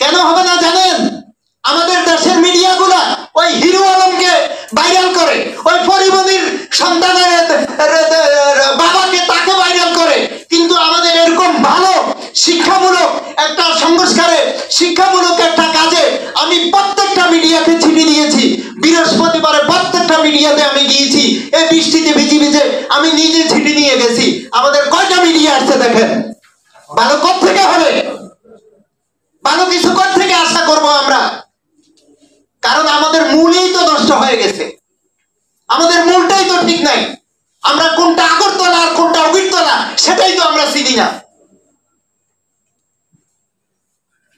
কেন হবে না জানেন? আমাদের দেশের মিডিয়াগুলা ওই হিরো আলমকে ভাইরাল করে, ওই পরিমণির সন্তানের বাবাকে তাকে ভাইরাল করে, কিন্তু আমাদের এরকম ভালো শিক্ষামূলক একটা সংস্কারে, শিক্ষামূলক একটা কাজে আমি প্রত্যেকটা মিডিয়াকে চিঠি দিয়েছি। বৃহস্পতিবারে প্রত্যেকটা মিডিয়াতে আমি গিয়েছি, এই বৃষ্টিতে ভিজে ভিজে আমি নিজে চিঠি নিয়ে গেছি। আমাদের কয়টা মিডিয়া আসছে দেখেন। ভালো কোত্থেকে হবে? ভালো কিছু কোত্থেকে আশা করব আমরা? কারণ আমাদের মূলই তো নষ্ট হয়ে গেছে, আমাদের মূলটাই তো ঠিক নাই। আমরা কোনটা আগরতলা আর কোনটা অগিরতলা সেটাই তো আমরা চিনি না।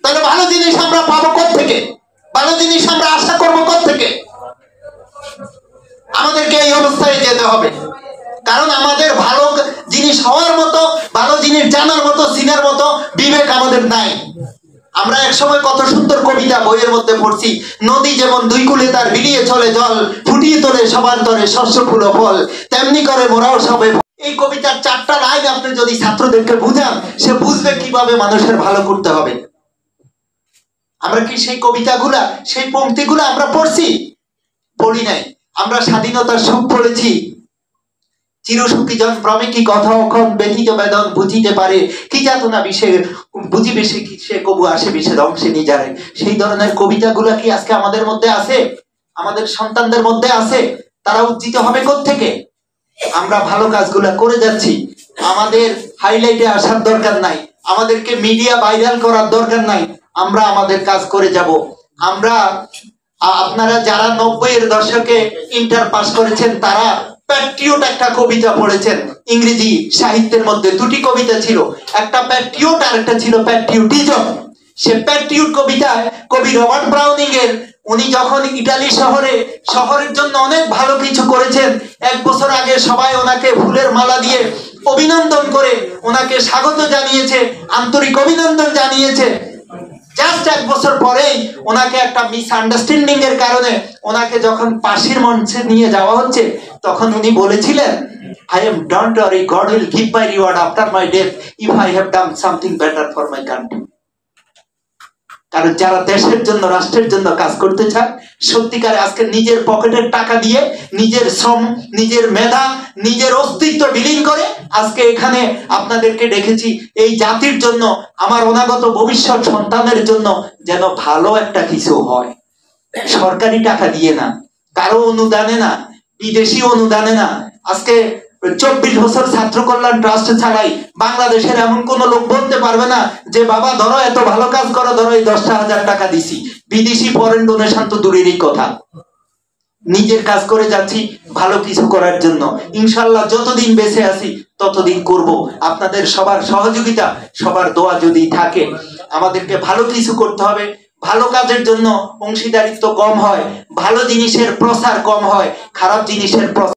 তাহলে ভালো জিনিস আমরা পাবো কোত্থেকে? ভালো জিনিস আমরা আশা করবো কোত্থেকে? আমাদেরকে এই অবস্থায় যেতে হবে, কারণ আমাদের ভালো জিনিস হওয়ার মতো, ভালো জিনিস জানার মতো, চিনার মতো বিবেক আমাদের নাই। আমরা একসময় কত সুন্দর কবিতা বইয়ের মধ্যে পড়ছি, নদী যেমন দুই কূলে তার বিলিয়ে চলে জল, ফুটিয়ে তোলে সবার তরে শস্য ফুল ফল, তেমনি করে মোরাও সবে। এই কবিতার 4টা লাইন আপনি যদি ছাত্রদেরকে বুঝান, সে বুঝবে কিভাবে মানুষের ভালো করতে হবে। আমরা কি সেই কবিতাগুলা, সেই পংক্তিগুলা আমরা পড়ছি? পড়ি নাই। আমরা স্বাধীনতার সুখ পড়েছি, চিরসুখী জন ভ্রমে কি কথা অখন ব্যথিত বেদন বুঝিতে পারে, কি যাতনা বিষে বুঝিবে সে কবু আসে বিষে ধ্বংসে নিজারে। সেই ধরনের কবিতাগুলা কি আজকে আমাদের মধ্যে আছে? আমাদের সন্তানদের মধ্যে আছে? তারা উজ্জীবিত হবে কোত্থেকে? আমরা ভালো কাজগুলা করে যাচ্ছি, আমাদের হাইলাইটে আসার দরকার নাই, আমাদেরকে মিডিয়া ভাইরাল করার দরকার নাই, আমরা আমাদের কাজ করে যাব। আমরা আপনারা যারা 90-এর দশকে ইন্টার পাস করেছেন, তারা প্যাট্রিয়ট একটা কবিতা পড়েছেন। ইংরেজি সাহিত্যের মধ্যে 2টি কবিতা ছিল, একটা প্যাট্রিয়ট আর একটা ছিল প্যাট্রিয়টিজম। সে প্যাট্রিয়ট কবিতায় কবি রবার্ট ব্রাউনিং এর, উনি যখন ইটালি শহরের জন্য অনেক ভালো কিছু করেছেন, 1 বছর আগে সবাই ওনাকে ফুলের মালা দিয়ে অভিনন্দন করে ওনাকে স্বাগত জানিয়েছে, আন্তরিক অভিনন্দন জানিয়েছে। জাস্ট 1 বছর পরেই ওনাকে একটা মিসআন্ডারস্ট্যান্ডিং এর কারণে ওনাকে যখন ফাঁসির মঞ্চে নিয়ে যাওয়া হচ্ছে, তখন উনি বলেছিলেন, I am don't worry, God will give my reward after my death if I have done something better for my country. কারণ যারা দেশের জন্য, রাষ্ট্রের জন্য কাজ করতে চায়, সত্যিকারে আজকে নিজের পকেটের টাকা দিয়ে, নিজের শ্রম, নিজের মেধা, নিজের অস্তিত্ব বিলীন করে আজকে এখানে আপনাদেরকে ডেকেছি এই জাতির জন্য, আমার অনাগত ভবিষ্যৎ সন্তানের জন্য যেন ভালো একটা কিছু হয়। সরকারি টাকা দিয়ে না, কারো অনুদানে না, বিদেশি অনুদানে না। আজকে 24 বছর ছাত্র কল্যাণ ট্রাস্ট চালাই, বাংলাদেশের এমন কোন লোক বলতে পারবে না যে বাবা ধরো এত ভালো কাজ করো, ধরো এই 10,000 টাকা দিছি। বিদেশি ফরেন ডোনেশন তো দূরেরই কথা। নিজের কাজ করে যাচ্ছি ভালো কিছু করার জন্য। ইনশাআল্লাহ যতদিন বেঁচে আছি ততদিন করব। আপনাদের সবার সহযোগিতা, সবার দোয়া যদি থাকে, আমাদেরকে ভালো কিছু করতে হবে। ভালো কাজের জন্য অংশীদারিত্ব কম হয়, ভালো জিনিসের প্রসার কম হয়, খারাপ জিনিসের প্রসার